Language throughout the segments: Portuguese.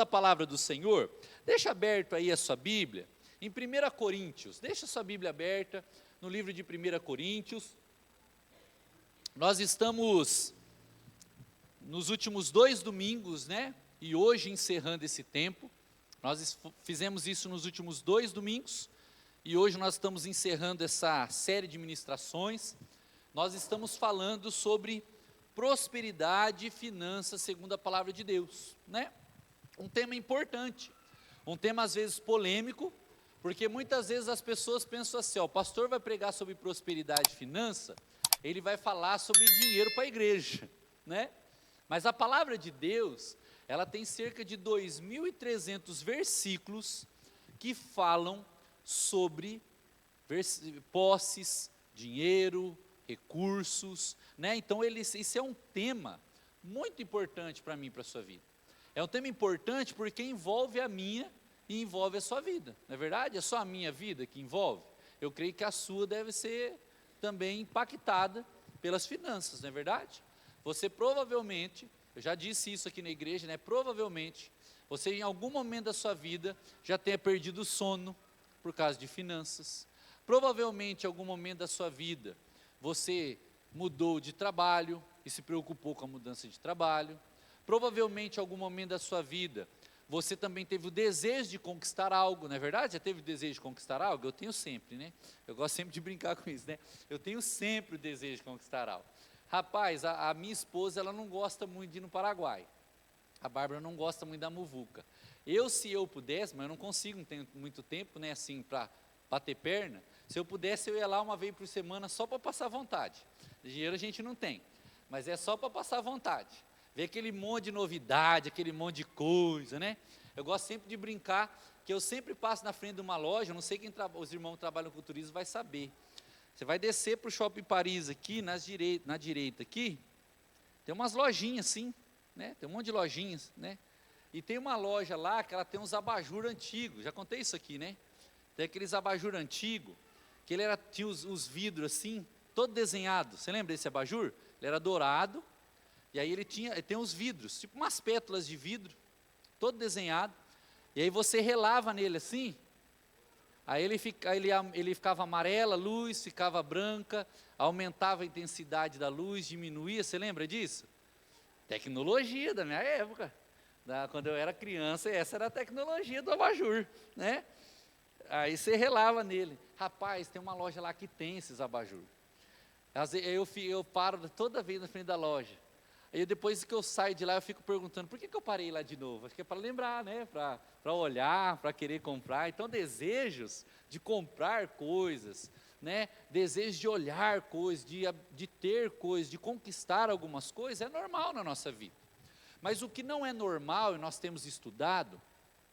à palavra do Senhor, deixa aberto aí a sua Bíblia, em 1 Coríntios, deixa a sua Bíblia aberta no livro de 1 Coríntios. Nós estamos nos últimos 2 domingos, né? E hoje encerrando esse tempo. Nós fizemos isso nos últimos 2 domingos, e hoje nós estamos encerrando essa série de ministrações. Nós estamos falando sobre prosperidade e finanças segundo a palavra de Deus, né? Um tema importante, um tema às vezes polêmico, porque muitas vezes as pessoas pensam assim, ó, o pastor vai pregar sobre prosperidade e finança, ele vai falar sobre dinheiro para a igreja, né? Mas a palavra de Deus, ela tem cerca de 2.300 versículos que falam sobre posses, dinheiro, recursos, né? Então isso é um tema muito importante para mim e para a sua vida. É um tema importante porque envolve a minha e envolve a sua vida, não é verdade? É só a minha vida que envolve? Eu creio que a sua deve ser também impactada pelas finanças, não é verdade? Você provavelmente, eu já disse isso aqui na igreja, né? Provavelmente, você em algum momento da sua vida já tenha perdido o sono por causa de finanças. Provavelmente em algum momento da sua vida, você mudou de trabalho e se preocupou com a mudança de trabalho. Provavelmente em algum momento da sua vida, você também teve o desejo de conquistar algo, não é verdade? Já teve o desejo de conquistar algo? Eu tenho sempre, né? Eu gosto sempre de brincar com isso, né? Eu tenho sempre o desejo de conquistar algo. Rapaz, a minha esposa, ela não gosta muito de ir no Paraguai. A Bárbara não gosta muito da muvuca. Se eu pudesse, mas eu não consigo, não tenho muito tempo, né, assim, para bater perna. Se eu pudesse, eu ia lá uma vez por semana só para passar vontade. Dinheiro a gente não tem, mas é só para passar vontade. Ver aquele monte de novidade, aquele monte de coisa, né? Eu gosto sempre de brincar, que eu sempre passo na frente de uma loja, não sei quem os irmãos que trabalham com turismo vai saber. Você vai descer para o Shopping Paris aqui, na direita aqui, tem umas lojinhas assim, né? Tem um monte de lojinhas, né? E tem uma loja lá que ela tem uns abajur antigos, já contei isso aqui, né? Tem aqueles abajur antigos, que tinha os vidros assim, todo desenhado. Você lembra desse abajur? Ele era dourado, e aí ele tem uns vidros, tipo umas pétalas de vidro, todo desenhado, e aí você relava nele assim, aí ele ficava amarela, a luz ficava branca, aumentava a intensidade da luz, diminuía, você lembra disso? Tecnologia da minha época, quando eu era criança, essa era a tecnologia do abajur, né? Aí você relava nele. Rapaz, tem uma loja lá que tem esses abajur. Eu paro toda vez na frente da loja. Aí depois que eu saio de lá, eu fico perguntando, por que eu parei lá de novo? Acho que é para lembrar, né? Para olhar, para querer comprar. Então, desejos de comprar coisas, né? Desejos de olhar coisas, de ter coisas, de conquistar algumas coisas, é normal na nossa vida. Mas o que não é normal, e nós temos estudado,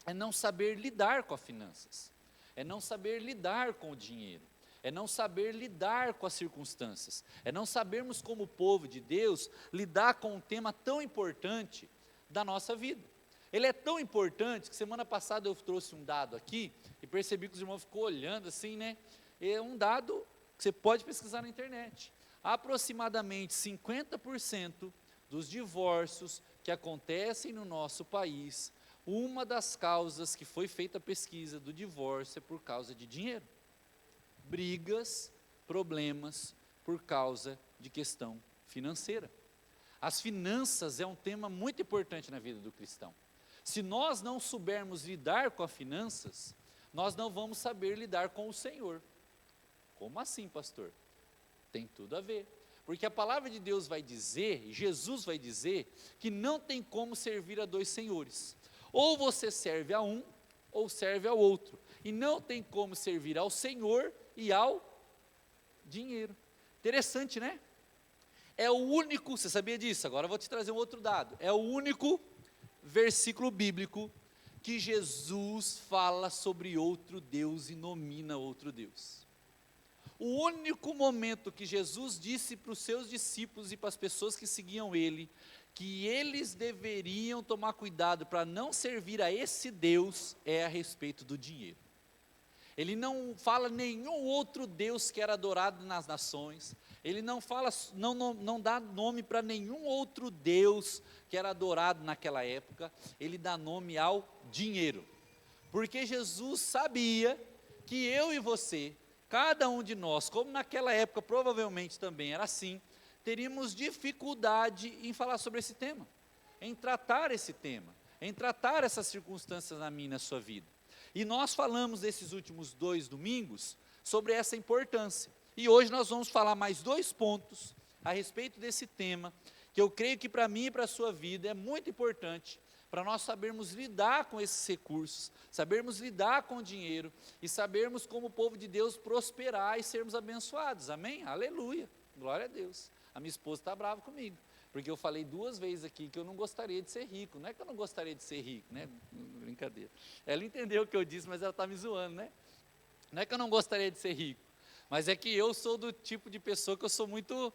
é não saber lidar com as finanças. É não saber lidar com o dinheiro. É não saber lidar com as circunstâncias, é não sabermos como povo de Deus, lidar com um tema tão importante da nossa vida. Ele é tão importante que semana passada eu trouxe um dado aqui, e percebi que os irmãos ficou olhando assim, né? É um dado que você pode pesquisar na internet. Aproximadamente 50% dos divórcios que acontecem no nosso país, uma das causas que foi feita a pesquisa do divórcio é por causa de dinheiro. Brigas, problemas por causa de questão financeira. As finanças é um tema muito importante na vida do cristão. Se nós não soubermos lidar com as finanças, nós não vamos saber lidar com o Senhor. Como assim, pastor? Tem tudo a ver. Porque a palavra de Deus vai dizer, Jesus vai dizer, que não tem como servir a 2 senhores. Ou você serve a um, ou serve ao outro. E não tem como servir ao Senhor e ao dinheiro. Interessante, né? É o único, você sabia disso? Agora eu vou te trazer um outro dado. É o único versículo bíblico que Jesus fala sobre outro Deus e nomina outro Deus. O único momento que Jesus disse para os seus discípulos e para as pessoas que seguiam ele, que eles deveriam tomar cuidado para não servir a esse Deus, é a respeito do dinheiro. Ele não fala nenhum outro Deus que era adorado nas nações. Ele não fala, não dá nome para nenhum outro Deus que era adorado naquela época. Ele dá nome ao dinheiro. Porque Jesus sabia que eu e você, cada um de nós, como naquela época provavelmente também era assim, teríamos dificuldade em falar sobre esse tema, em tratar esse tema, em tratar essas circunstâncias na minha e na sua vida. E nós falamos nesses últimos 2 domingos sobre essa importância. E hoje nós vamos falar mais 2 pontos a respeito desse tema, que eu creio que para mim e para a sua vida é muito importante, para nós sabermos lidar com esses recursos, sabermos lidar com o dinheiro, e sabermos como o povo de Deus prosperar e sermos abençoados, amém? Aleluia, glória a Deus. A minha esposa está brava comigo, porque eu falei 2 vezes aqui que eu não gostaria de ser rico. Não é que eu não gostaria de ser rico, né? Brincadeira. Ela entendeu o que eu disse, mas ela está me zoando, né? Não é que eu não gostaria de ser rico, mas é que eu sou do tipo de pessoa que eu sou muito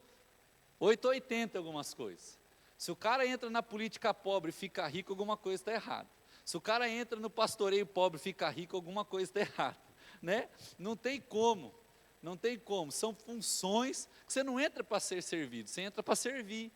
880 em algumas coisas. Se o cara entra na política pobre e fica rico, alguma coisa está errada. Se o cara entra no pastoreio pobre e fica rico, alguma coisa está errada, né? Não tem como. Não tem como, são funções que você não entra para ser servido, você entra para servir,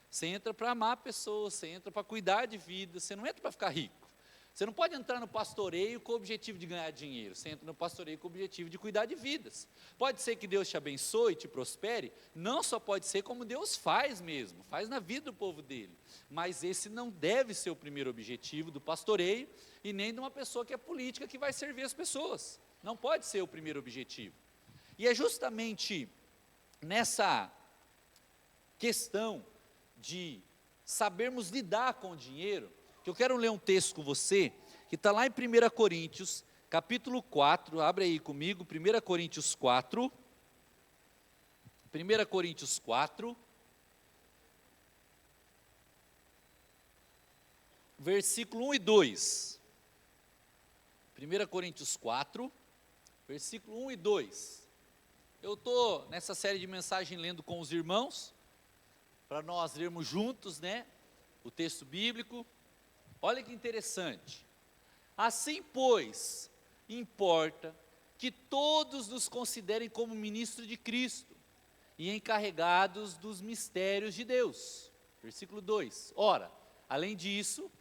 você entra para amar pessoas, você entra para cuidar de vida, você não entra para ficar rico. Você não pode entrar no pastoreio com o objetivo de ganhar dinheiro, você entra no pastoreio com o objetivo de cuidar de vidas. Pode ser que Deus te abençoe, te prospere, não só pode ser como Deus faz mesmo, faz na vida do povo dele, mas esse não deve ser o primeiro objetivo do pastoreio e nem de uma pessoa que é política que vai servir as pessoas, não pode ser o primeiro objetivo. E é justamente nessa questão de sabermos lidar com o dinheiro, que eu quero ler um texto com você, que está lá em 1 Coríntios, capítulo 4, abre aí comigo, 1 Coríntios 4, 1 Coríntios 4, versículo 1 e 2, 1 Coríntios 4, versículo 1 e 2, eu estou nessa série de mensagem lendo com os irmãos, para nós lermos juntos, né, o texto bíblico. Olha que interessante, assim pois, importa que todos nos considerem como ministros de Cristo, e encarregados dos mistérios de Deus, versículo 2, ora, além disso,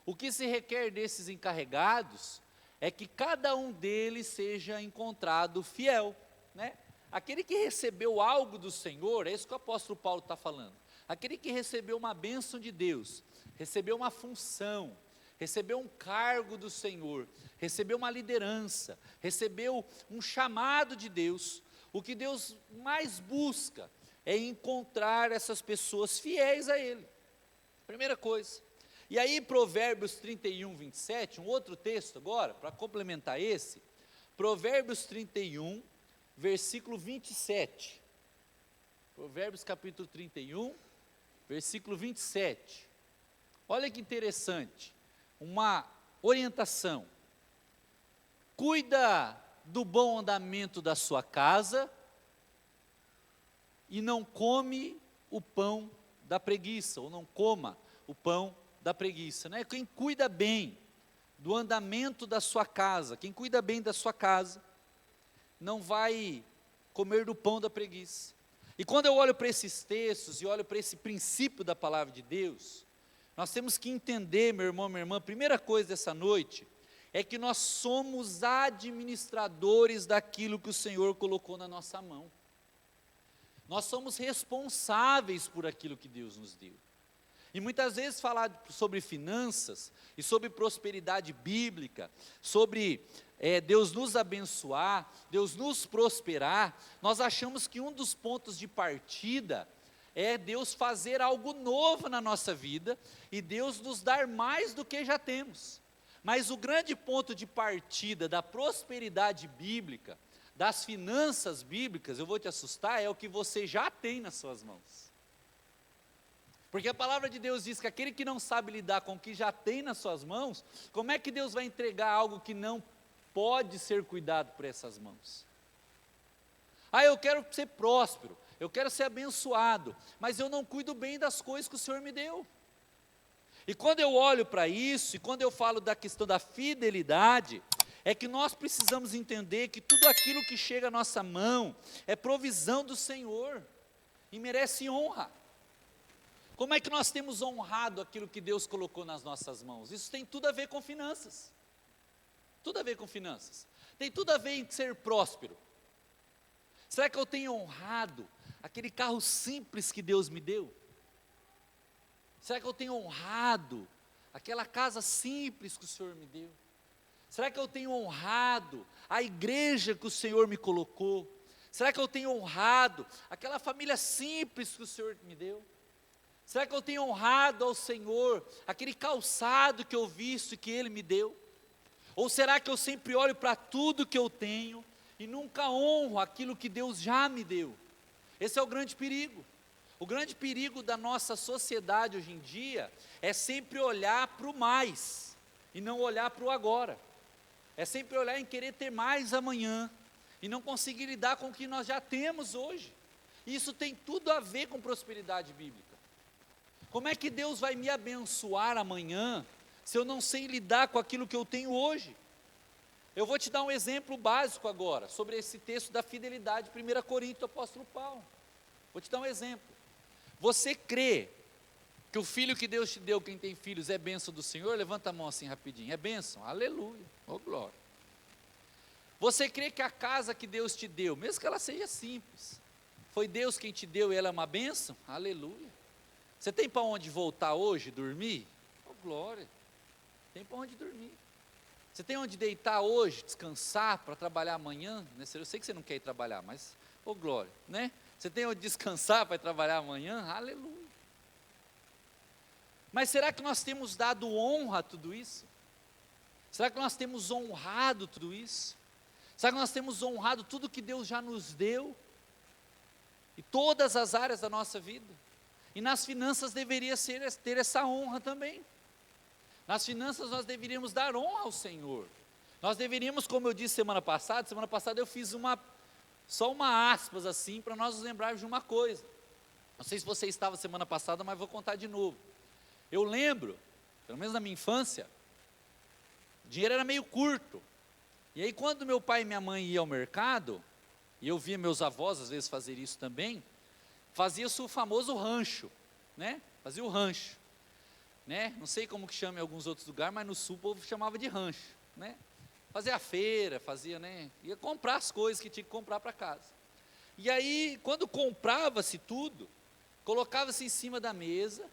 o que se requer desses encarregados, é que cada um deles seja encontrado fiel, né? Aquele que recebeu algo do Senhor, é isso que o apóstolo Paulo está falando, aquele que recebeu uma bênção de Deus, recebeu uma função, recebeu um cargo do Senhor, recebeu uma liderança, recebeu um chamado de Deus, o que Deus mais busca é encontrar essas pessoas fiéis a Ele, primeira coisa. E aí Provérbios 31, 27, um outro texto agora, para complementar esse, Provérbios 31, versículo 27, Provérbios capítulo 31, versículo 27, olha que interessante, uma orientação, cuida do bom andamento da sua casa, e não come o pão da preguiça, ou não coma o pão da preguiça, né? Quem cuida bem do andamento da sua casa, quem cuida bem da sua casa, não vai comer do pão da preguiça. E quando eu olho para esses textos e olho para esse princípio da palavra de Deus, nós temos que entender, meu irmão, minha irmã, a primeira coisa dessa noite, é que nós somos administradores daquilo que o Senhor colocou na nossa mão. Nós somos responsáveis por aquilo que Deus nos deu. E muitas vezes falar sobre finanças e sobre prosperidade bíblica, sobre Deus nos abençoar, Deus nos prosperar, nós achamos que um dos pontos de partida é Deus fazer algo novo na nossa vida e Deus nos dar mais do que já temos. Mas o grande ponto de partida da prosperidade bíblica, das finanças bíblicas, eu vou te assustar, é o que você já tem nas suas mãos. Porque a palavra de Deus diz que aquele que não sabe lidar com o que já tem nas suas mãos, como é que Deus vai entregar algo que não pode ser cuidado por essas mãos? Ah, eu quero ser próspero, eu quero ser abençoado, mas eu não cuido bem das coisas que o Senhor me deu. E quando eu olho para isso, e quando eu falo da questão da fidelidade, é que nós precisamos entender que tudo aquilo que chega à nossa mão é provisão do Senhor e merece honra. Como é que nós temos honrado aquilo que Deus colocou nas nossas mãos? Isso tem tudo a ver com finanças. Tudo a ver com finanças. Tem tudo a ver em ser próspero. Será que eu tenho honrado aquele carro simples que Deus me deu? Será que eu tenho honrado aquela casa simples que o Senhor me deu? Será que eu tenho honrado a igreja que o Senhor me colocou? Será que eu tenho honrado aquela família simples que o Senhor me deu? Será que eu tenho honrado ao Senhor aquele calçado que eu visto e que Ele me deu? Ou será que eu sempre olho para tudo que eu tenho e nunca honro aquilo que Deus já me deu? Esse é o grande perigo. O grande perigo da nossa sociedade hoje em dia é sempre olhar para o mais e não olhar para o agora. É sempre olhar em querer ter mais amanhã e não conseguir lidar com o que nós já temos hoje. E isso tem tudo a ver com prosperidade bíblica. Como é que Deus vai me abençoar amanhã se eu não sei lidar com aquilo que eu tenho hoje? Eu vou te dar um exemplo básico agora, sobre esse texto da fidelidade, 1 Coríntios, do apóstolo Paulo. Vou te dar um exemplo. Você crê que o filho que Deus te deu, quem tem filhos, é bênção do Senhor? Levanta a mão assim rapidinho, é bênção? Aleluia, oh glória. Você crê que a casa que Deus te deu, mesmo que ela seja simples, foi Deus quem te deu e ela é uma bênção? Aleluia. Você tem para onde voltar hoje, dormir? Oh glória, tem para onde dormir. Você tem onde deitar hoje, descansar para trabalhar amanhã? Eu sei que você não quer ir trabalhar, mas, oh glória, né? Você tem onde descansar para trabalhar amanhã? Aleluia. Mas será que nós temos dado honra a tudo isso? Será que nós temos honrado tudo isso? Será que nós temos honrado tudo que Deus já nos deu? E todas as áreas da nossa vida? E nas finanças deveria ter essa honra também. Nas finanças nós deveríamos dar honra ao Senhor. Nós deveríamos, como eu disse semana passada eu fiz só uma aspas assim, para nós nos lembrarmos de uma coisa. Não sei se você estava semana passada, mas vou contar de novo. Eu lembro, pelo menos na minha infância, o dinheiro era meio curto. E aí quando meu pai e minha mãe iam ao mercado, e eu via meus avós às vezes fazer isso também, fazia-se o famoso rancho, né? Fazia o rancho, né? Não sei como que chama em alguns outros lugares, mas no sul o povo chamava de rancho, né? Fazia a feira, né? Ia comprar as coisas que tinha que comprar para casa. E aí, quando comprava-se tudo, colocava-se em cima da mesa,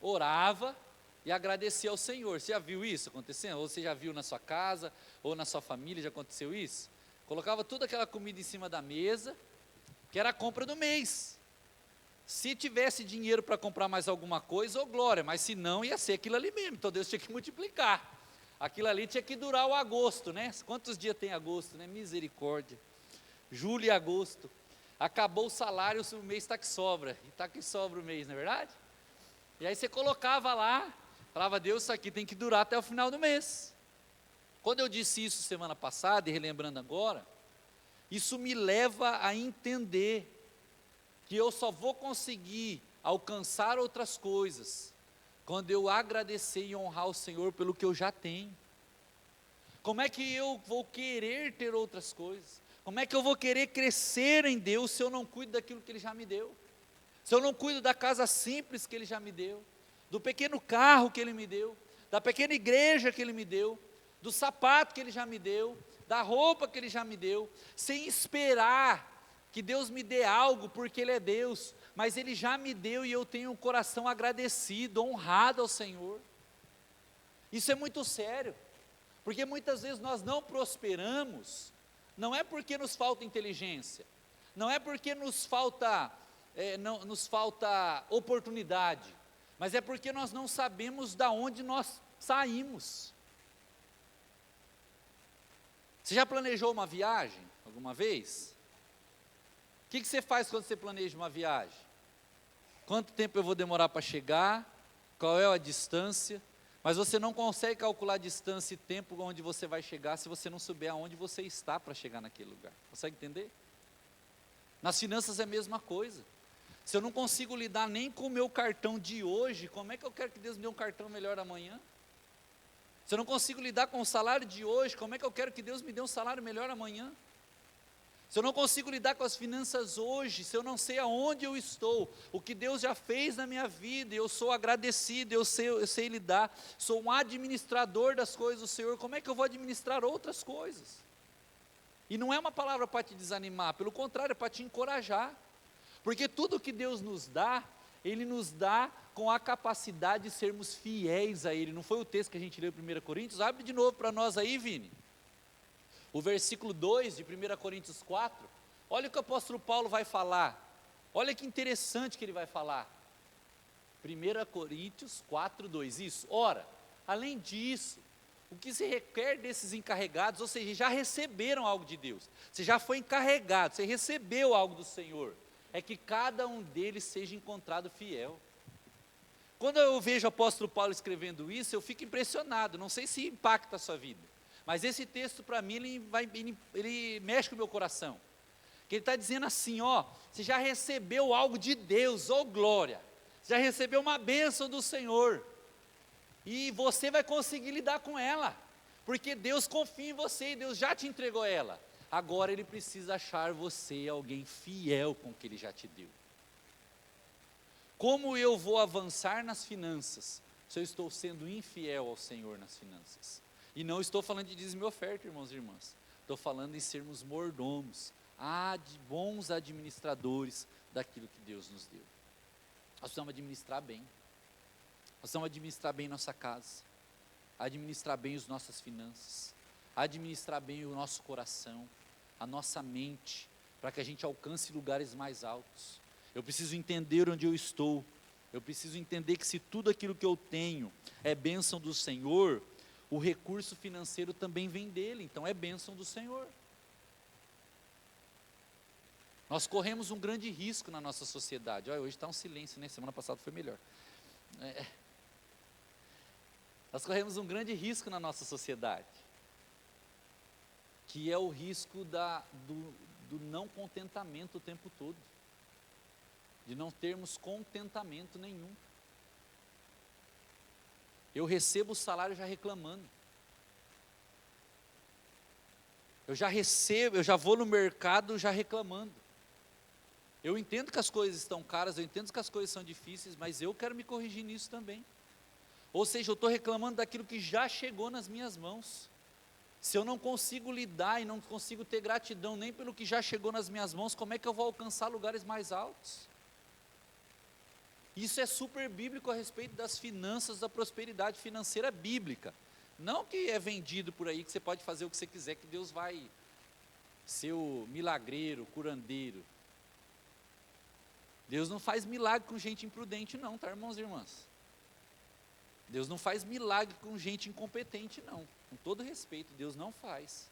orava e agradecia ao Senhor. Você já viu isso acontecendo? Ou você já viu na sua casa, ou na sua família, já aconteceu isso? Colocava toda aquela comida em cima da mesa, que era a compra do mês. Se tivesse dinheiro para comprar mais alguma coisa, ô glória, mas se não, ia ser aquilo ali mesmo, então Deus tinha que multiplicar. Aquilo ali tinha que durar o agosto, né? Quantos dias tem agosto, né? Misericórdia. Julho e agosto. Acabou o salário, o mês está que sobra. E está que sobra o mês, não é verdade? E aí você colocava lá, falava, Deus, isso aqui tem que durar até o final do mês. Quando eu disse isso semana passada, e relembrando agora, isso me leva a entender que eu só vou conseguir alcançar outras coisas quando eu agradecer e honrar o Senhor pelo que eu já tenho. Como é que eu vou querer ter outras coisas? Como é que eu vou querer crescer em Deus se eu não cuido daquilo que Ele já me deu? Se eu não cuido da casa simples que Ele já me deu, do pequeno carro que Ele me deu, da pequena igreja que Ele me deu, do sapato que Ele já me deu, da roupa que Ele já me deu, sem esperar que Deus me dê algo porque Ele é Deus, mas Ele já me deu e eu tenho um coração agradecido, honrado ao Senhor. Isso é muito sério, porque muitas vezes nós não prosperamos, não é porque nos falta inteligência, não é porque nos falta oportunidade, mas é porque nós não sabemos de onde nós saímos. Você já planejou uma viagem alguma vez? O que você faz quando você planeja uma viagem? Quanto tempo eu vou demorar para chegar? Qual é a distância? Mas você não consegue calcular distância e tempo onde você vai chegar se você não souber aonde você está para chegar naquele lugar. Consegue entender? Nas finanças é a mesma coisa. Se eu não consigo lidar nem com o meu cartão de hoje, como é que eu quero que Deus me dê um cartão melhor amanhã? Se eu não consigo lidar com o salário de hoje, como é que eu quero que Deus me dê um salário melhor amanhã? Se eu não consigo lidar com as finanças hoje, se eu não sei aonde eu estou, o que Deus já fez na minha vida, eu sou agradecido, eu sei lidar, sou um administrador das coisas do Senhor, como é que eu vou administrar outras coisas? E não é uma palavra para te desanimar, pelo contrário, é para te encorajar, porque tudo que Deus nos dá, Ele nos dá com a capacidade de sermos fiéis a Ele. Não foi o texto que a gente leu em 1 Coríntios? Abre de novo para nós aí, Vini. O versículo 2 de 1 Coríntios 4, olha o que o apóstolo Paulo vai falar, olha que interessante que ele vai falar. 1 Coríntios 4, 2, isso. Ora, além disso, o que se requer desses encarregados, ou seja, já receberam algo de Deus, você já foi encarregado, você recebeu algo do Senhor, é que cada um deles seja encontrado fiel. Quando eu vejo o apóstolo Paulo escrevendo isso, eu fico impressionado, não sei se impacta a sua vida, mas esse texto para mim, ele mexe com o meu coração, que ele está dizendo assim, ó, você já recebeu algo de Deus, ó glória, você já recebeu uma bênção do Senhor, e você vai conseguir lidar com ela, porque Deus confia em você, e Deus já te entregou ela, agora Ele precisa achar você alguém fiel com o que Ele já te deu. Como eu vou avançar nas finanças, se eu estou sendo infiel ao Senhor nas finanças? E não estou falando de dízimo e oferta, irmãos e irmãs, estou falando em sermos mordomos, bons administradores daquilo que Deus nos deu. Nós precisamos administrar bem, nós precisamos administrar bem nossa casa, administrar bem as nossas finanças, administrar bem o nosso coração, a nossa mente, para que a gente alcance lugares mais altos. Eu preciso entender onde eu estou, eu preciso entender que se tudo aquilo que eu tenho é bênção do Senhor, o recurso financeiro também vem dele, então é bênção do Senhor. Nós corremos um grande risco na nossa sociedade. Olha, hoje está um silêncio, né? Semana passada foi melhor. Nós corremos um grande risco na nossa sociedade, que é o risco do não contentamento o tempo todo, de não termos contentamento nenhum. Eu recebo o salário já reclamando, eu já vou no mercado já reclamando, eu entendo que as coisas estão caras, eu entendo que as coisas são difíceis, mas eu quero me corrigir nisso também, ou seja, eu estou reclamando daquilo que já chegou nas minhas mãos. Se eu não consigo lidar e não consigo ter gratidão nem pelo que já chegou nas minhas mãos, como é que eu vou alcançar lugares mais altos? Isso é super bíblico a respeito das finanças, da prosperidade financeira bíblica. Não que é vendido por aí, que você pode fazer o que você quiser, que Deus vai ser o milagreiro, curandeiro. Deus não faz milagre com gente imprudente não, tá, irmãos e irmãs? Deus não faz milagre com gente incompetente não, com todo respeito, Deus não faz.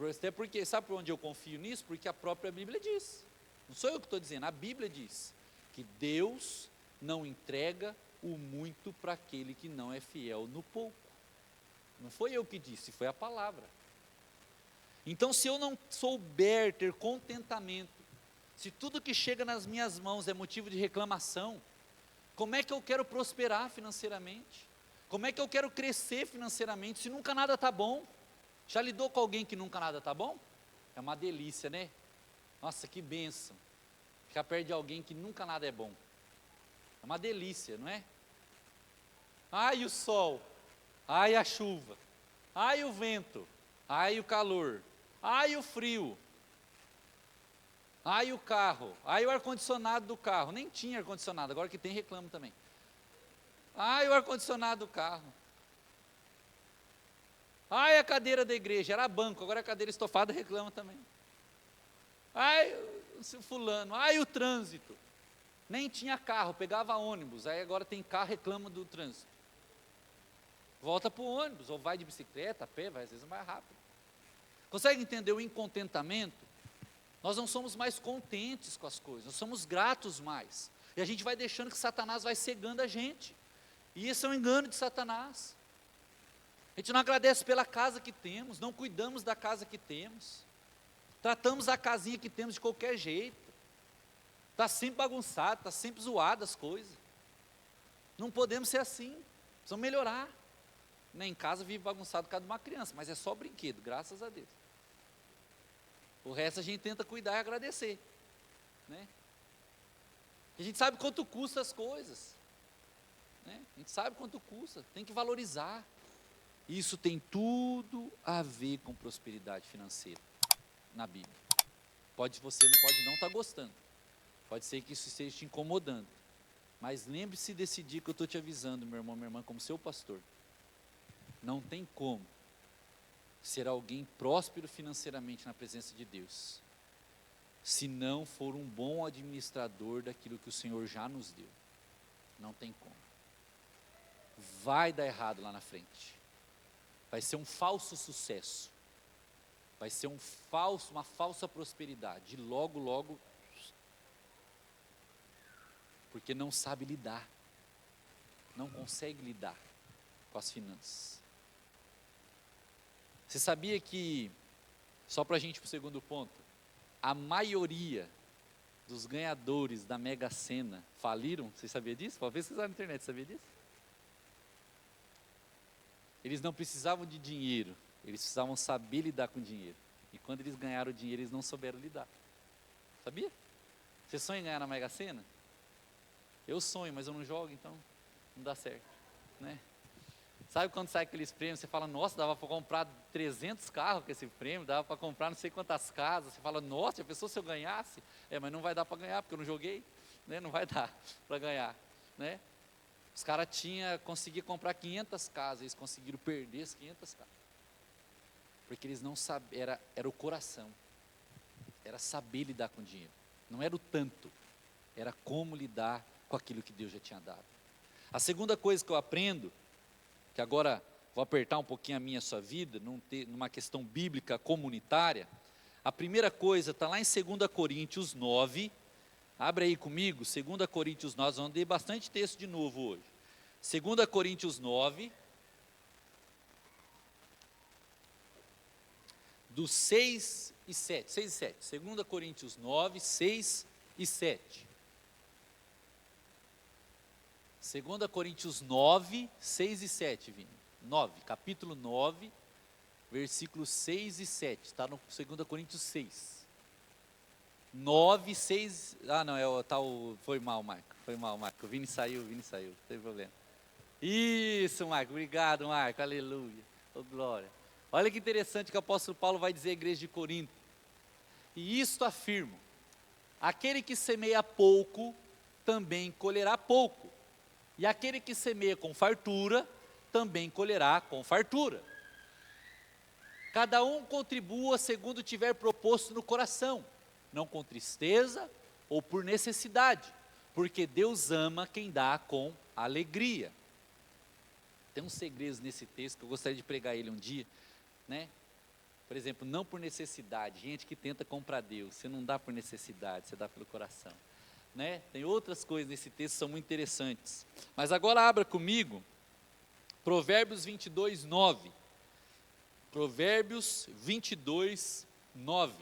Até porque, sabe por onde eu confio nisso? Porque a própria Bíblia diz. Não sou eu que estou dizendo, a Bíblia diz que Deus não entrega o muito para aquele que não é fiel no pouco. Não foi eu que disse, foi a palavra. Então, se eu não souber ter contentamento, se tudo que chega nas minhas mãos é motivo de reclamação, como é que eu quero prosperar financeiramente? Como é que eu quero crescer financeiramente se nunca nada está bom? Já lidou com alguém que nunca nada está bom? É uma delícia, né? Nossa, que bênção, ficar perto de alguém que nunca nada é bom, é uma delícia, não é? Ai o sol, ai a chuva, ai o vento, ai o calor, ai o frio, ai o carro, ai o ar-condicionado do carro, nem tinha ar-condicionado, agora que tem reclamo também, ai o ar-condicionado do carro, ai a cadeira da igreja, era banco, agora a cadeira estofada reclama também. Ai, o fulano, ai o trânsito, nem tinha carro, pegava ônibus, aí agora tem carro, reclama do trânsito, volta para o ônibus, ou vai de bicicleta, a pé, vai às vezes mais rápido. Consegue entender o incontentamento? Nós não somos mais contentes com as coisas, nós somos gratos mais, e a gente vai deixando que Satanás vai cegando a gente, e esse é um engano de Satanás. A gente não agradece pela casa que temos, não cuidamos da casa que temos, tratamos a casinha que temos de qualquer jeito, está sempre bagunçado, está sempre zoado as coisas, não podemos ser assim. Precisam melhorar. Nem em casa vive bagunçado por causa de uma criança, mas é só brinquedo, graças a Deus. O resto a gente tenta cuidar e agradecer, né? A gente sabe quanto custa as coisas, né? A gente sabe quanto custa, tem que valorizar. Isso tem tudo a ver com prosperidade financeira na Bíblia. Você não pode não estar gostando, pode ser que isso esteja te incomodando, mas lembre-se desse dia que eu estou te avisando, meu irmão, minha irmã, como seu pastor. Não tem como ser alguém próspero financeiramente na presença de Deus, se não for um bom administrador daquilo que o Senhor já nos deu. Não tem como. Vai dar errado lá na frente. Vai ser um falso sucesso. Vai ser uma falsa prosperidade. E logo, logo, porque não sabe lidar. Não consegue lidar com as finanças. Você sabia que, só para a gente ir para o segundo ponto, a maioria dos ganhadores da Mega Sena faliram? Você sabia disso? Pode pesquisar na internet, sabia disso? Eles não precisavam de dinheiro, eles precisavam saber lidar com dinheiro. E quando eles ganharam o dinheiro, eles não souberam lidar. Sabia? Você sonha em ganhar na Mega Sena? Eu sonho, mas eu não jogo, então não dá certo, né? Sabe quando sai aqueles prêmios, você fala, nossa, dava para comprar 300 carros com esse prêmio, dava para comprar não sei quantas casas, você fala, nossa, já pensou se eu ganhasse? Mas não vai dar para ganhar, porque eu não joguei, né? Não vai dar para ganhar, né? Os caras conseguiam comprar 500 casas, eles conseguiram perder as 500 casas, porque eles não sabiam, era o coração, era saber lidar com o dinheiro, não era o tanto, era como lidar com aquilo que Deus já tinha dado. A segunda coisa que eu aprendo, que agora vou apertar um pouquinho a minha e a sua vida, numa questão bíblica comunitária. A primeira coisa está lá em 2 Coríntios 9, abre aí comigo, 2 Coríntios 9, vamos ler bastante texto de novo hoje. 2 Coríntios 9, dos 6 e 7, 6 e 7, 2 Coríntios 9, 6 e 7. 2 Coríntios 9, 6 e 7, Vini. 9, capítulo 9, versículos 6 e 7. Está no 2 Coríntios 6. 9, 6. Foi mal, Marco. O Vini saiu, não tem problema. Isso, Marco. Obrigado, Marco. Aleluia. Oh, glória. Olha que interessante que o apóstolo Paulo vai dizer à igreja de Corinto. E isto afirmo: aquele que semeia pouco, também colherá pouco. E aquele que semeia com fartura, também colherá com fartura. Cada um contribua segundo tiver proposto no coração, não com tristeza ou por necessidade, porque Deus ama quem dá com alegria. Tem uns segredos nesse texto que eu gostaria de pregar ele um dia, né? Por exemplo, não por necessidade, gente que tenta comprar Deus, você não dá por necessidade, você dá pelo coração. Né? Tem outras coisas nesse texto que são muito interessantes. Mas agora abra comigo Provérbios 22, 9. Provérbios 22, 9.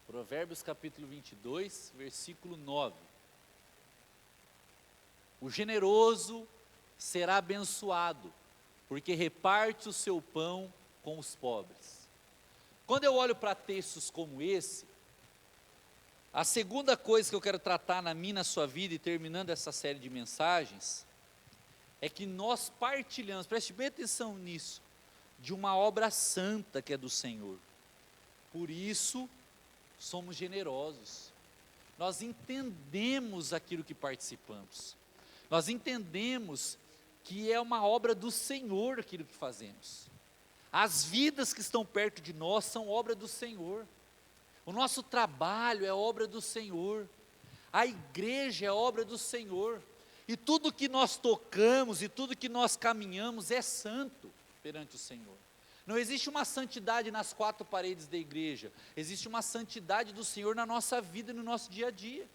Provérbios capítulo 22, versículo 9. O generoso será abençoado, porque reparte o seu pão com os pobres. Quando eu olho para textos como esse, a segunda coisa que eu quero tratar na minha e na sua vida, e terminando essa série de mensagens, é que nós partilhamos, preste bem atenção nisso, de uma obra santa que é do Senhor. Por isso, somos generosos. Nós entendemos aquilo que participamos. Nós entendemos que é uma obra do Senhor aquilo que fazemos. As vidas que estão perto de nós são obra do Senhor. O nosso trabalho é obra do Senhor. A igreja é obra do Senhor. E tudo que nós tocamos e tudo que nós caminhamos é santo perante o Senhor. Não existe uma santidade nas quatro paredes da igreja. Existe uma santidade do Senhor na nossa vida e no nosso dia a dia.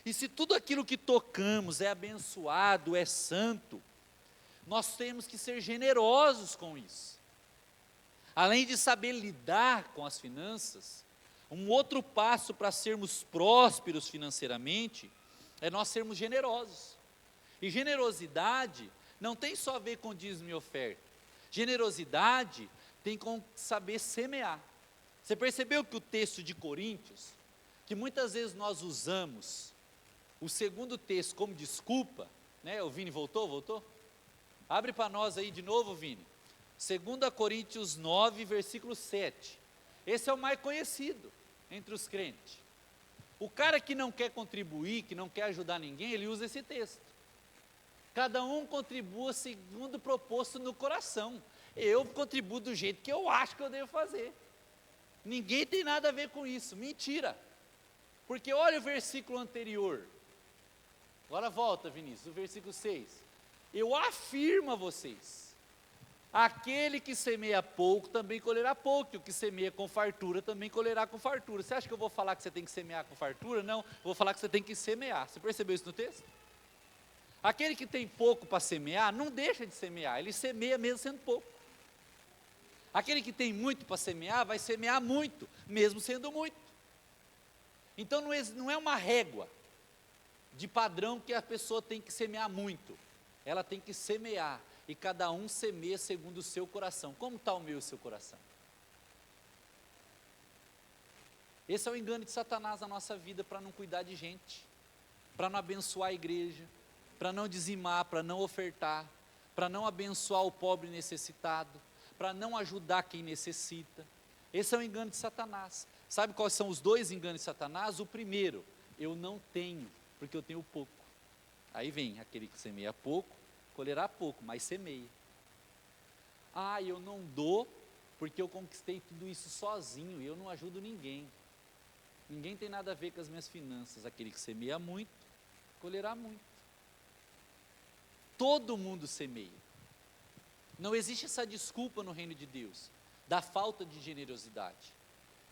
E se tudo aquilo que tocamos é abençoado, é santo, nós temos que ser generosos com isso. Além de saber lidar com as finanças, Um outro passo para sermos prósperos financeiramente é nós sermos generosos. E generosidade não tem só a ver com dízimo e oferta. Generosidade tem com saber semear. Você percebeu que o texto de Coríntios, que muitas vezes nós usamos o segundo texto como desculpa, né? O Vini voltou? Abre para nós aí de novo, Vini. 2 Coríntios 9, versículo 7. Esse é o mais conhecido entre os crentes. O cara que não quer contribuir, que não quer ajudar ninguém, ele usa esse texto. Cada um contribua segundo o proposto no coração. Eu contribuo do jeito que eu acho que eu devo fazer. Ninguém tem nada a ver com isso. Mentira. Porque olha o versículo anterior. Agora volta, Vinícius, o versículo 6. Eu afirmo a vocês: aquele que semeia pouco também colherá pouco, e o que semeia com fartura também colherá com fartura. Você acha que eu vou falar que você tem que semear com fartura? Não, vou falar que você tem que semear. Você percebeu isso no texto? Aquele que tem pouco para semear, não deixa de semear, ele semeia mesmo sendo pouco. Aquele que tem muito para semear, vai semear muito, mesmo sendo muito. Então não é uma régua de padrão que a pessoa tem que semear muito. Ela tem que semear, e cada um semeia segundo o seu coração. Como está o meu e o seu coração? Esse é o engano de Satanás na nossa vida, para não cuidar de gente, para não abençoar a igreja, para não dizimar, para não ofertar, para não abençoar o pobre necessitado, para não ajudar quem necessita. Esse é o engano de Satanás. Sabe quais são os dois enganos de Satanás? O primeiro, eu não tenho, porque eu tenho pouco. Aí vem aquele que semeia pouco, colherá pouco, mas semeia. Ah, eu não dou, porque eu conquistei tudo isso sozinho, e eu não ajudo ninguém. Ninguém tem nada a ver com as minhas finanças. Aquele que semeia muito, colherá muito. Todo mundo semeia. Não existe essa desculpa no reino de Deus, da falta de generosidade.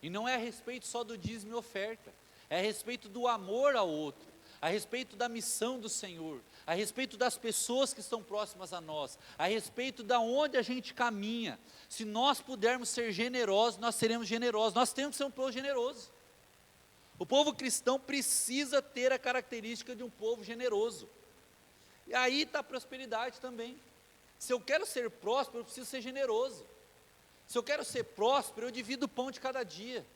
E não é a respeito só do dízimo e oferta, é a respeito do amor ao outro, a respeito da missão do Senhor, a respeito das pessoas que estão próximas a nós, a respeito de onde a gente caminha. Se nós pudermos ser generosos, nós seremos generosos. Nós temos que ser um povo generoso. O povo cristão precisa ter a característica de um povo generoso. E aí está a prosperidade também. Se eu quero ser próspero, eu preciso ser generoso. Se eu quero ser próspero, eu divido o pão de cada dia.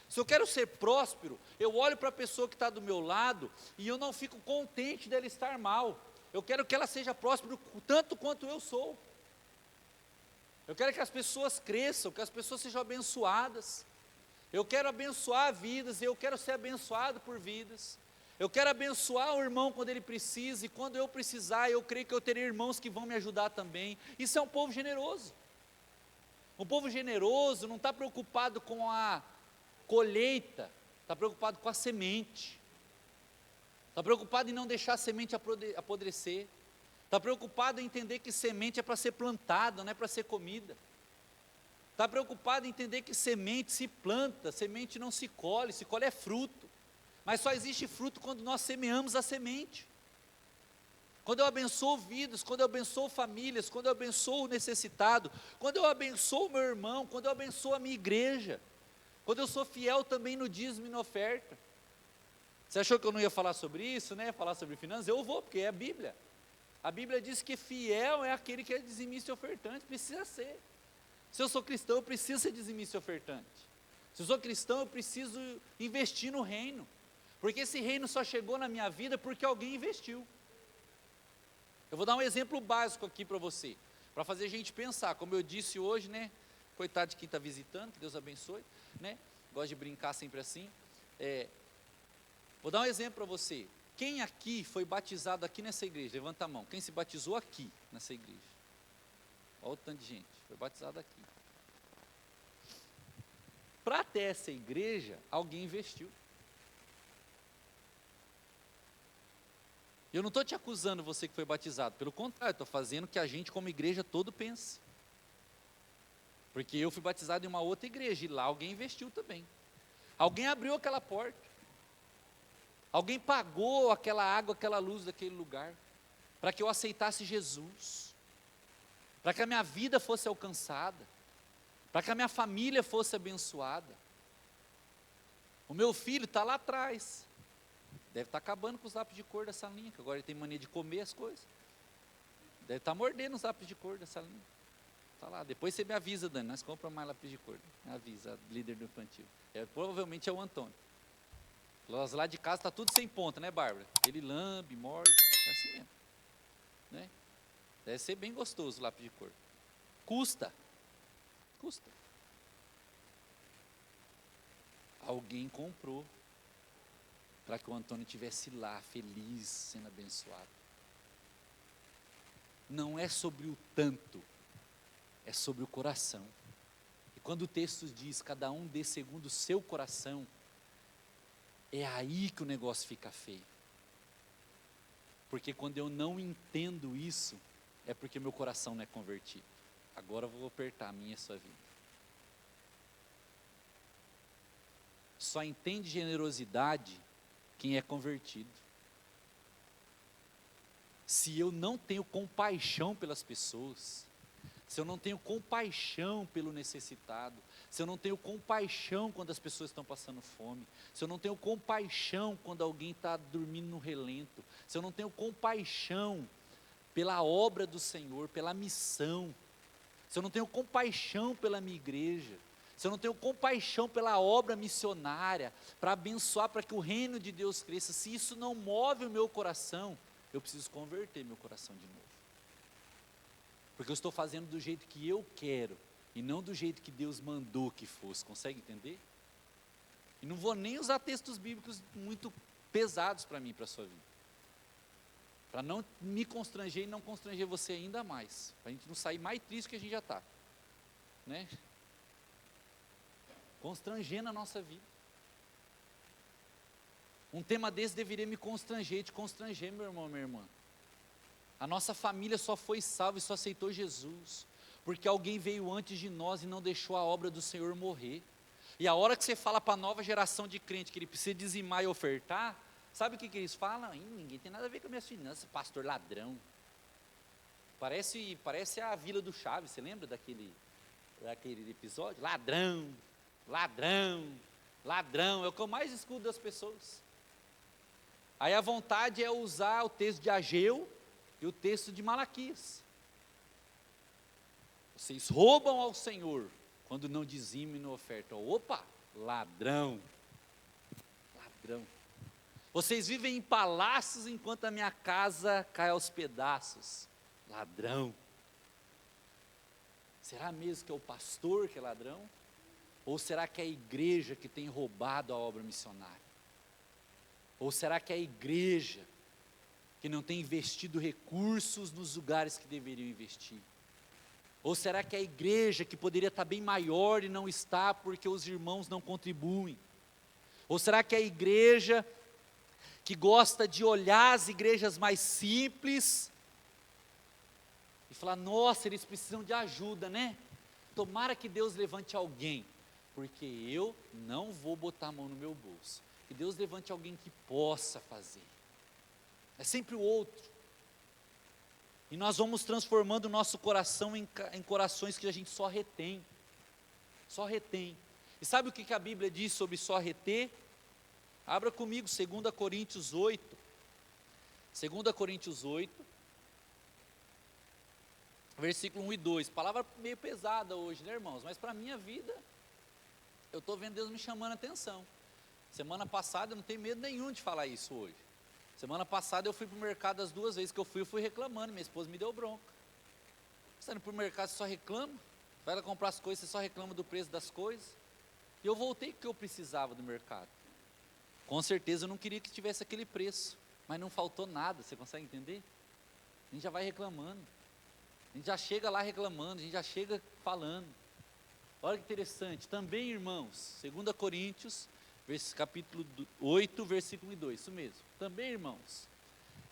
Se eu quero ser próspero, eu olho para a pessoa que está do meu lado e eu não fico contente dela estar mal. Eu quero que ela seja próspera tanto quanto eu sou. Eu quero que as pessoas cresçam, que as pessoas sejam abençoadas. Eu quero abençoar vidas, eu quero ser abençoado por vidas. Eu quero abençoar o irmão quando ele precisa, e quando eu precisar, eu creio que eu terei irmãos que vão me ajudar também. Isso é um povo generoso. Um povo generoso não está preocupado com a colheita, está preocupado com a semente. Está preocupado em não deixar a semente apodrecer. Está preocupado em entender que semente é para ser plantada, não é para ser comida. Está preocupado em entender que semente se planta, semente não se colhe é fruto. Mas só existe fruto quando nós semeamos a semente. Quando eu abençoo vidas, quando eu abençoo famílias, quando eu abençoo o necessitado, quando eu abençoo o meu irmão, quando eu abençoo a minha igreja, quando eu sou fiel também no dízimo e na oferta. Você achou que eu não ia falar sobre isso, né? Falar sobre finanças? Eu vou, porque é a Bíblia. A Bíblia diz que fiel é aquele que é dizimista e ofertante, precisa ser. Se eu sou cristão, eu preciso ser dizimista e ofertante. Se eu sou cristão, eu preciso investir no reino. Porque esse reino só chegou na minha vida porque alguém investiu. Eu vou dar um exemplo básico aqui para você, para fazer a gente pensar. Como eu disse hoje, né? Coitado de quem está visitando, que Deus abençoe, né? Gosto de brincar sempre assim. Vou dar um exemplo para você. Quem aqui foi batizado aqui nessa igreja? Levanta a mão. Quem se batizou aqui nessa igreja? Olha o tanto de gente, foi batizado aqui. Para ter essa igreja, alguém investiu. Eu não estou te acusando, você que foi batizado, pelo contrário, estou fazendo que a gente como igreja todo pense. Porque eu fui batizado em uma outra igreja, e lá alguém investiu também. Alguém abriu aquela porta. Alguém pagou aquela água, aquela luz daquele lugar, para que eu aceitasse Jesus, para que a minha vida fosse alcançada, para que a minha família fosse abençoada. O meu filho está lá atrás. Deve estar acabando com os lápis de cor dessa linha, que agora ele tem mania de comer as coisas. Deve estar mordendo os lápis de cor dessa linha. Está lá. Depois você me avisa, Dani, nós compramos mais lápis de cor. Me avisa, a líder do infantil. Provavelmente é o Antônio. Nós lá de casa está tudo sem ponta, né, Bárbara? Ele lambe, morde, é assim mesmo. Né? Deve ser bem gostoso o lápis de cor. Custa. Alguém comprou para que o Antônio estivesse lá, feliz, sendo abençoado. Não é sobre o tanto, é sobre o coração. E quando o texto diz, cada um dê segundo o seu coração, é aí que o negócio fica feio. Porque quando eu não entendo isso, é porque meu coração não é convertido. Agora eu vou apertar a minha e a sua vida. Só entende generosidade quem é convertido. Se eu não tenho compaixão pelas pessoas, se eu não tenho compaixão pelo necessitado, se eu não tenho compaixão quando as pessoas estão passando fome, se eu não tenho compaixão quando alguém está dormindo no relento, se eu não tenho compaixão pela obra do Senhor, pela missão, se eu não tenho compaixão pela minha igreja, se eu não tenho compaixão pela obra missionária, para abençoar, para que o reino de Deus cresça, se isso não move o meu coração, eu preciso converter meu coração de novo. Porque eu estou fazendo do jeito que eu quero, e não do jeito que Deus mandou que fosse. Consegue entender? E não vou nem usar textos bíblicos muito pesados para mim, para a sua vida. Para não me constranger e não constranger você ainda mais. Para a gente não sair mais triste que a gente já está. Né? Constrangendo a nossa vida. Um tema desse deveria me constranger, te constranger, meu irmão, minha irmã. A nossa família só foi salva e só aceitou Jesus, porque alguém veio antes de nós e não deixou a obra do Senhor morrer. E a hora que você fala para a nova geração de crente que ele precisa dizimar e ofertar, sabe o que eles falam? Ninguém tem nada a ver com as minhas finanças, pastor ladrão. Parece a Vila do Chaves, você lembra daquele episódio? Ladrão, é o que eu mais escuto das pessoas. Aí a vontade é usar o texto de Ageu e o texto de Malaquias. Vocês roubam ao Senhor quando não dizimam e não ofertam. Opa, ladrão. Vocês vivem em palácios enquanto a minha casa cai aos pedaços. Ladrão. Será mesmo que é o pastor que é ladrão? Ou será que é a igreja que tem roubado a obra missionária? Ou será que é a igreja que não tem investido recursos nos lugares que deveriam investir? Ou será que é a igreja que poderia estar bem maior e não está porque os irmãos não contribuem? Ou será que é a igreja que gosta de olhar as igrejas mais simples e falar, nossa, eles precisam de ajuda, né? Tomara que Deus levante alguém, porque eu não vou botar a mão no meu bolso. Que Deus levante alguém que possa fazer. É sempre o outro. E nós vamos transformando o nosso coração em corações que a gente só retém. Só retém. E sabe o que a Bíblia diz sobre só reter? Abra comigo, 2 Coríntios 8. 2 Coríntios 8, versículo 1 e 2. Palavra meio pesada hoje, né, irmãos? Mas para a minha vida, eu estou vendo Deus me chamando a atenção. Semana passada eu não tenho medo nenhum de falar isso hoje. Semana passada eu fui para o mercado as 2 vezes que eu fui reclamando, minha esposa me deu bronca. Você indo para o mercado, você só reclama, vai lá comprar as coisas, você só reclama do preço das coisas. E eu voltei porque eu precisava do mercado. Com certeza eu não queria que tivesse aquele preço, mas não faltou nada, você consegue entender? A gente já vai reclamando, a gente já chega lá reclamando, a gente já chega falando. Olha que interessante, também irmãos, 2 Coríntios, capítulo 8, versículo 2, isso mesmo. Também, irmãos,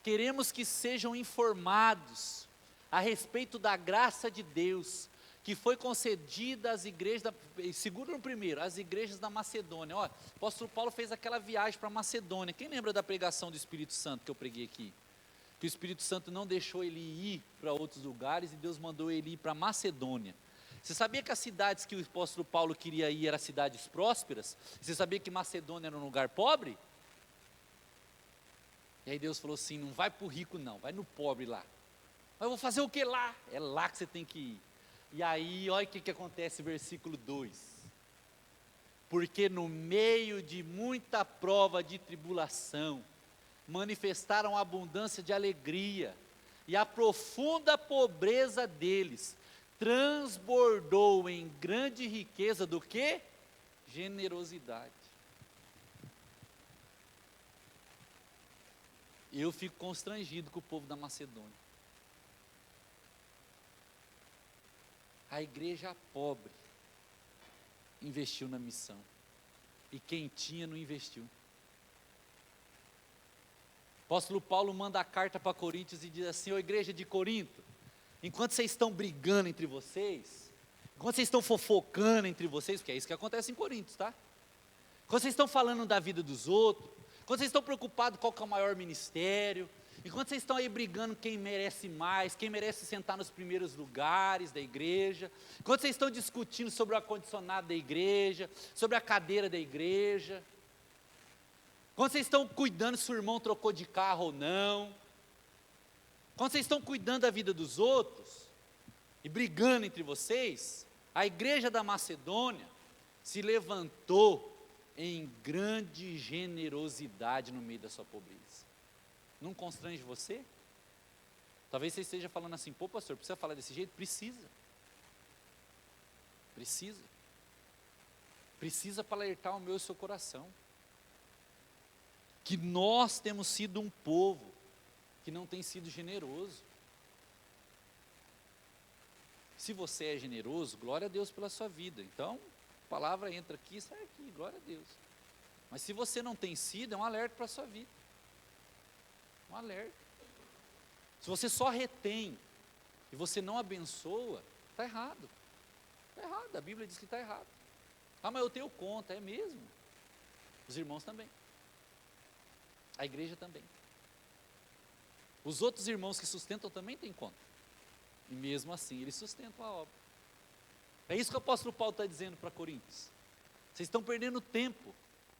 queremos que sejam informados a respeito da graça de Deus, que foi concedida às igrejas, segura no primeiro, às igrejas da Macedônia. Olha, o apóstolo Paulo fez aquela viagem para a Macedônia. Quem lembra da pregação do Espírito Santo que eu preguei aqui? Que o Espírito Santo não deixou ele ir para outros lugares e Deus mandou ele ir para a Macedônia. Você sabia que as cidades que o apóstolo Paulo queria ir eram cidades prósperas? Você sabia que Macedônia era um lugar pobre? E aí Deus falou assim, não vai para o rico não, vai no pobre lá. Mas eu vou fazer o que lá? É lá que você tem que ir. E aí, olha o que acontece, versículo 2. Porque no meio de muita prova de tribulação, manifestaram abundância de alegria, e a profunda pobreza deles transbordou em grande riqueza do que? Generosidade. Eu fico constrangido com o povo da Macedônia. A igreja pobre investiu na missão, e quem tinha não investiu. O apóstolo Paulo manda a carta para Coríntios e diz assim: ô igreja de Corinto, enquanto vocês estão brigando entre vocês, enquanto vocês estão fofocando entre vocês, porque é isso que acontece em Coríntios, tá? Quando vocês estão falando da vida dos outros, quando vocês estão preocupados qual que é o maior ministério, enquanto vocês estão aí brigando quem merece mais, quem merece sentar nos primeiros lugares da igreja, enquanto vocês estão discutindo sobre o ar-condicionado da igreja, sobre a cadeira da igreja, quando vocês estão cuidando se o irmão trocou de carro ou não, quando vocês estão cuidando da vida dos outros, e brigando entre vocês, a igreja da Macedônia se levantou em grande generosidade no meio da sua pobreza. Não constrange você? Talvez você esteja falando assim, pô pastor, precisa falar desse jeito? Precisa. Precisa para alertar o meu e o seu coração. Que nós temos sido um povo que não tem sido generoso. Se você é generoso, glória a Deus pela sua vida. Então, a palavra entra aqui, sai aqui, glória a Deus. Mas se você não tem sido, é um alerta para a sua vida. Um alerta. Se você só retém e você não abençoa, está errado. Está errado, a Bíblia diz que está errado. Ah, mas eu tenho conta, é mesmo. Os irmãos também. A igreja também. Os outros irmãos que sustentam também têm conta. E mesmo assim, eles sustentam a obra. É isso que o apóstolo Paulo está dizendo para Coríntios. Vocês estão perdendo tempo.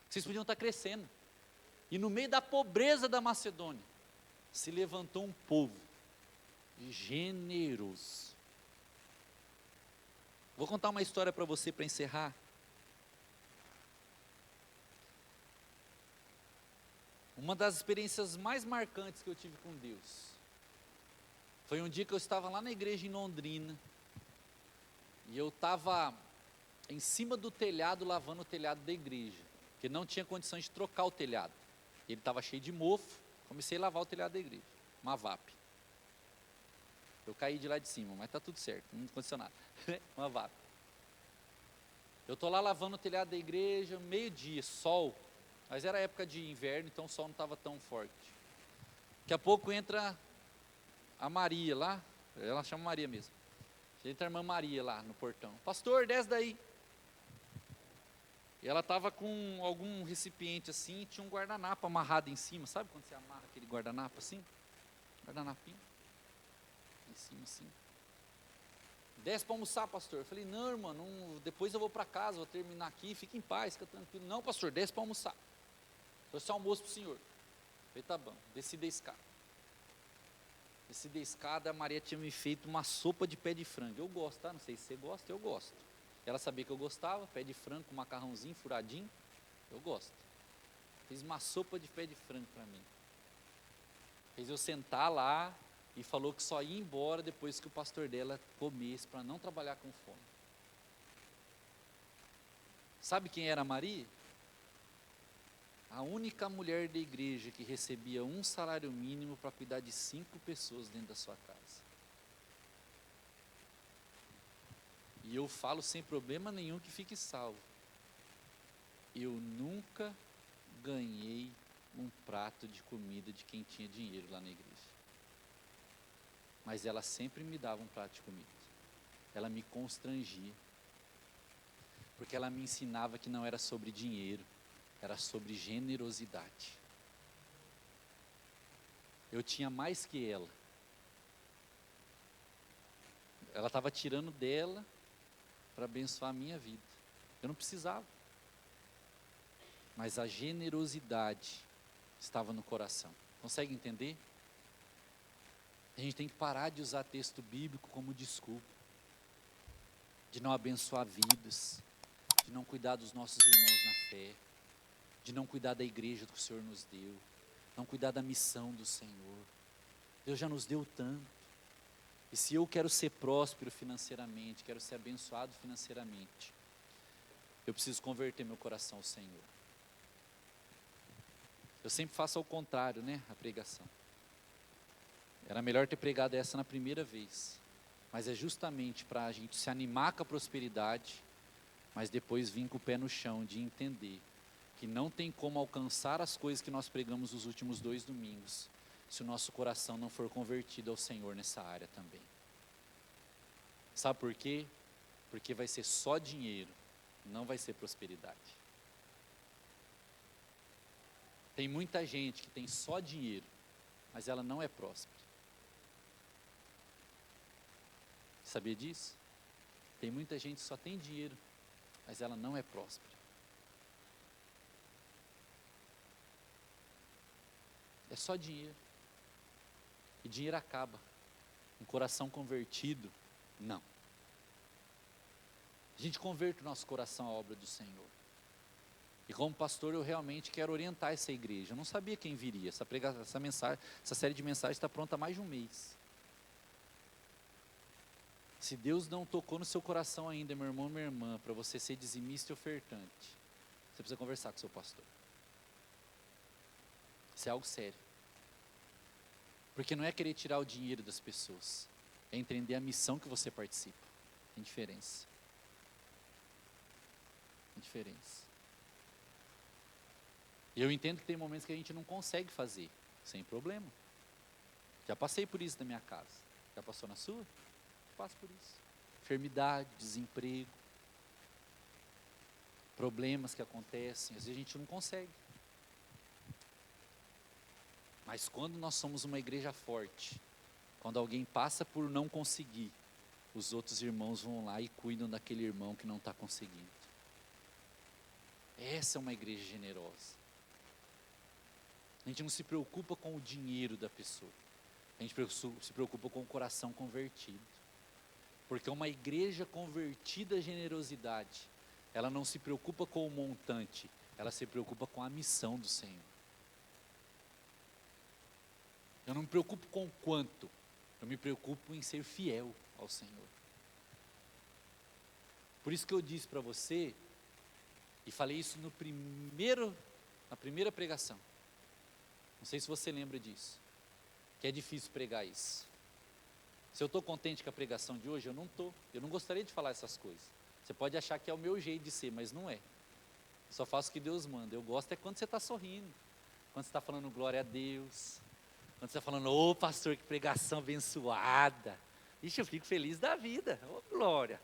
Vocês podiam estar crescendo. E no meio da pobreza da Macedônia, se levantou um povo generoso. Vou contar uma história para você para encerrar. Uma das experiências mais marcantes que eu tive com Deus foi um dia que eu estava lá na igreja em Londrina, e eu estava em cima do telhado, lavando o telhado da igreja, porque não tinha condições de trocar o telhado, ele estava cheio de mofo. Comecei a lavar o telhado da igreja, uma VAP. Eu caí de lá de cima, mas está tudo certo, não aconteceu nada. Uma VAP. Eu estou lá lavando o telhado da igreja, meio-dia, sol, mas era época de inverno, então o sol não estava tão forte. Daqui a pouco entra a Maria lá, ela chama Maria mesmo. Entra a irmã Maria lá no portão. Pastor, desce daí. E ela estava com algum recipiente assim, e tinha um guardanapo amarrado em cima. Sabe quando você amarra aquele guardanapo assim? Guardanapinho. Em cima assim. Desce para almoçar, pastor. Eu falei, não, irmã, não, depois eu vou para casa, vou terminar aqui, fica em paz, fica tranquilo. Não, pastor, desce para almoçar. Trouxe almoço para o senhor. Eu falei, tá bom, desci da escada. Desci da escada, a Maria tinha me feito uma sopa de pé de frango. Eu gosto, tá? Não sei se você gosta, eu gosto. Ela sabia que eu gostava, pé de frango com macarrãozinho, furadinho, eu gosto. Fez uma sopa de pé de frango para mim. Fez eu sentar lá e falou que só ia embora depois que o pastor dela comesse, para não trabalhar com fome. Sabe quem era a Maria? A única mulher da igreja que recebia um salário mínimo para cuidar de 5 pessoas dentro da sua casa. E eu falo sem problema nenhum que fique salvo. Eu nunca ganhei um prato de comida de quem tinha dinheiro lá na igreja. Mas ela sempre me dava um prato de comida. Ela me constrangia. Porque ela me ensinava que não era sobre dinheiro, era sobre generosidade. Eu tinha mais que ela. Ela estava tirando dela para abençoar a minha vida. Eu não precisava. Mas a generosidade estava no coração. Consegue entender? A gente tem que parar de usar texto bíblico como desculpa, de não abençoar vidas, de não cuidar dos nossos irmãos na fé, de não cuidar da igreja que o Senhor nos deu, não cuidar da missão do Senhor. Deus já nos deu tanto. E se eu quero ser próspero financeiramente, quero ser abençoado financeiramente, eu preciso converter meu coração ao Senhor. Eu sempre faço ao contrário, né, a pregação. Era melhor ter pregado essa na primeira vez, mas é justamente para a gente se animar com a prosperidade, mas depois vir com o pé no chão, de entender que não tem como alcançar as coisas que nós pregamos nos últimos 2 domingos, se o nosso coração não for convertido ao Senhor nessa área também. Sabe por quê? Porque vai ser só dinheiro, não vai ser prosperidade. Tem muita gente que tem só dinheiro, mas ela não é próspera. Sabia disso? Tem muita gente que só tem dinheiro, mas ela não é próspera. É só dinheiro. E dinheiro acaba. Um coração convertido, não. A gente converte o nosso coração à obra do Senhor. E como pastor eu realmente quero orientar essa igreja. Eu não sabia quem viria. Essa série de mensagens está pronta há mais de um mês. Se Deus não tocou no seu coração ainda, meu irmão, minha irmã, para você ser dizimista e ofertante, você precisa conversar com o seu pastor. Isso é algo sério. Porque não é querer tirar o dinheiro das pessoas, é entender a missão que você participa. Tem diferença. Tem diferença. E eu entendo que tem momentos que a gente não consegue fazer, sem problema. Já passei por isso na minha casa. Já passou na sua? Passo por isso. Enfermidade, desemprego, problemas que acontecem, às vezes a gente não consegue. Mas quando nós somos uma igreja forte, quando alguém passa por não conseguir, os outros irmãos vão lá e cuidam daquele irmão que não está conseguindo. Essa é uma igreja generosa. A gente não se preocupa com o dinheiro da pessoa, a gente se preocupa com o coração convertido. Porque uma igreja convertida à generosidade, ela não se preocupa com o montante, ela se preocupa com a missão do Senhor. Eu não me preocupo com o quanto, eu me preocupo em ser fiel ao Senhor. Por isso que eu disse para você, e falei isso na primeira pregação, não sei se você lembra disso, que é difícil pregar isso. Se eu estou contente com a pregação de hoje, eu não estou. Eu não gostaria de falar essas coisas. Você pode achar que é o meu jeito de ser, mas não é. Eu só faço o que Deus manda. Eu gosto é quando você está sorrindo, quando você está falando glória a Deus, quando você está falando, ô pastor, que pregação abençoada. Ixi, eu fico feliz da vida, ô glória.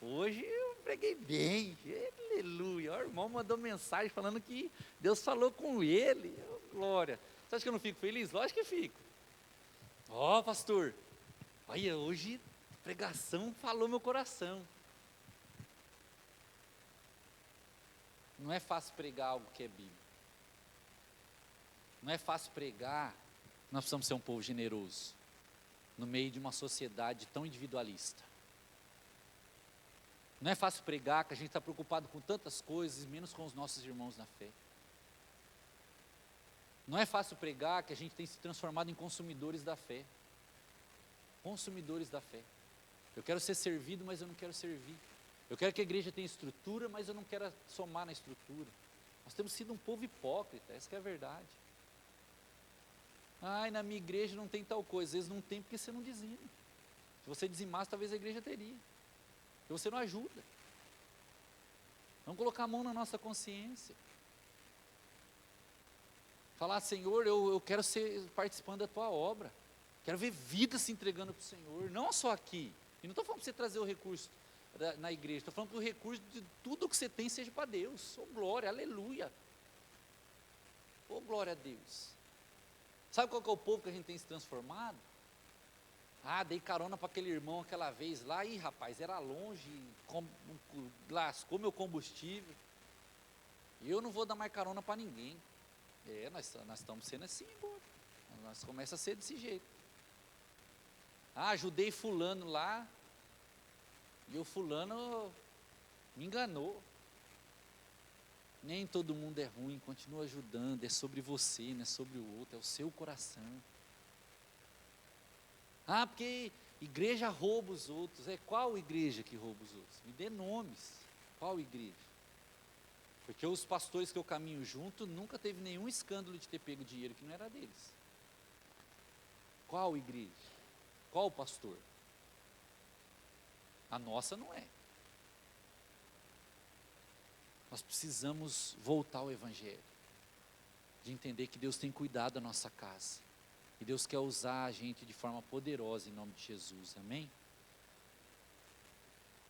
Hoje eu preguei bem, aleluia. O irmão mandou mensagem falando que Deus falou com ele, ô glória. Você acha que eu não fico feliz? Lógico que fico. Ó pastor, olha, hoje a pregação falou meu coração. Não é fácil pregar algo que é bíblico. Não é fácil pregar, nós precisamos ser um povo generoso, no meio de uma sociedade tão individualista. Não é fácil pregar que a gente está preocupado com tantas coisas, menos com os nossos irmãos na fé. Não é fácil pregar que a gente tem se transformado em consumidores da fé. Consumidores da fé. Eu quero ser servido, mas eu não quero servir. Eu quero que a igreja tenha estrutura, mas eu não quero somar na estrutura. Nós temos sido um povo hipócrita, essa que é a verdade. Ai, na minha igreja não tem tal coisa. Às vezes não tem porque você não dizima. Se você dizimasse, talvez a igreja teria. E você não ajuda. Vamos colocar a mão na nossa consciência. Falar, Senhor, eu quero ser participando da tua obra. Quero ver vida se entregando para o Senhor, não só aqui. E não estou falando para você trazer o recurso na igreja, estou falando que o recurso de tudo que você tem seja para Deus. Oh glória, aleluia. Oh glória a Deus. Sabe qual que é o povo que a gente tem se transformado? Ah, dei carona para aquele irmão aquela vez lá, e rapaz, era longe, lascou meu combustível. E eu não vou dar mais carona para ninguém. Nós estamos sendo assim, embora. Nós começamos a ser desse jeito. Ah, ajudei fulano lá, e o fulano me enganou. Nem todo mundo é ruim, continua ajudando, é sobre você, não é sobre o outro, é o seu coração. Ah, porque igreja rouba os outros. Qual igreja que rouba os outros? Me dê nomes. Qual igreja? Porque os pastores que eu caminho junto, nunca teve nenhum escândalo de ter pego dinheiro que não era deles. Qual igreja? Qual pastor? A nossa não é. Nós precisamos voltar ao Evangelho, de entender que Deus tem cuidado da nossa casa, e Deus quer usar a gente de forma poderosa em nome de Jesus, amém?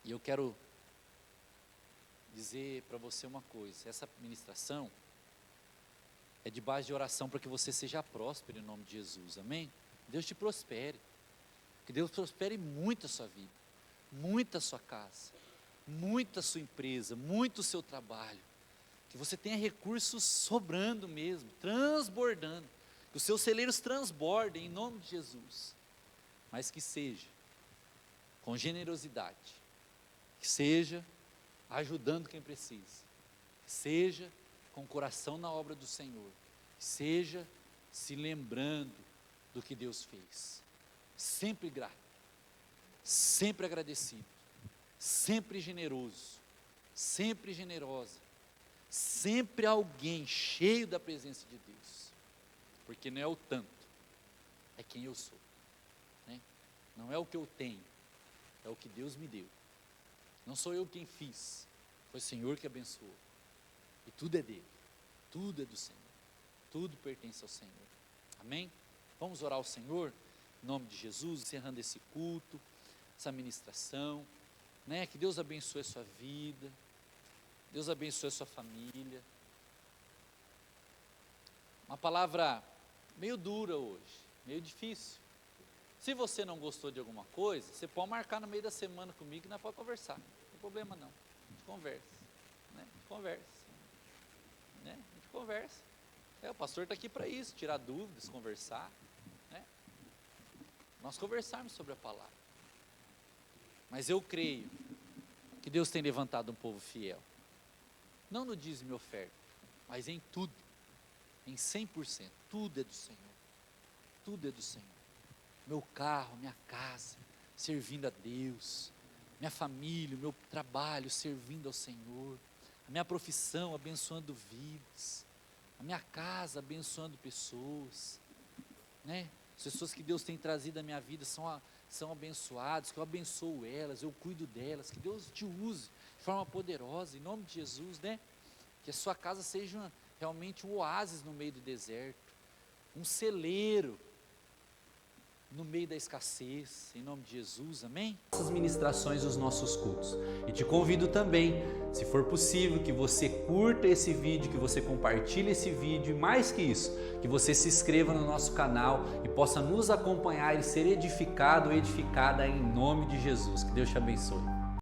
E eu quero dizer para você uma coisa, essa ministração é de base de oração para que você seja próspero em nome de Jesus, amém? Deus te prospere, que Deus prospere muito a sua vida, muito a sua casa, muito a sua empresa, muito o seu trabalho, que você tenha recursos sobrando mesmo, transbordando, que os seus celeiros transbordem em nome de Jesus, mas que seja com generosidade, que seja ajudando quem precisa, que seja com o coração na obra do Senhor, que seja se lembrando do que Deus fez, sempre grato, sempre agradecido, sempre generoso, sempre generosa, sempre alguém cheio da presença de Deus, porque não é o tanto, é quem eu sou, né? Não é o que eu tenho, é o que Deus me deu, não sou eu quem fiz, foi o Senhor que abençoou, e tudo é dele, tudo é do Senhor, tudo pertence ao Senhor, amém? Vamos orar ao Senhor, em nome de Jesus, encerrando esse culto, essa ministração, né? Que Deus abençoe a sua vida, Deus abençoe a sua família. Uma palavra meio dura hoje, meio difícil. Se você não gostou de alguma coisa, você pode marcar no meio da semana comigo e nós podemos conversar, não tem problema não, a gente conversa, né? A gente conversa, né? A gente conversa. O pastor está aqui para isso, tirar dúvidas, conversar, né? Nós conversarmos sobre a palavra. Mas eu creio que Deus tem levantado um povo fiel, não no dízimo e oferta, mas em tudo, em 100%, tudo é do Senhor, tudo é do Senhor, meu carro, minha casa, servindo a Deus, minha família, o meu trabalho, servindo ao Senhor, a minha profissão, abençoando vidas, a minha casa, abençoando pessoas, né? As pessoas que Deus tem trazido à minha vida são abençoadas, que eu abençoo elas, eu cuido delas, que Deus te use de forma poderosa, em nome de Jesus, né? Que a sua casa seja realmente um oásis no meio do deserto, um celeiro no meio da escassez, em nome de Jesus, amém? Essas ministrações dos nossos cultos, e te convido também, se for possível, que você curta esse vídeo, que você compartilhe esse vídeo, e mais que isso, que você se inscreva no nosso canal e possa nos acompanhar e ser edificado ou edificada em nome de Jesus, que Deus te abençoe.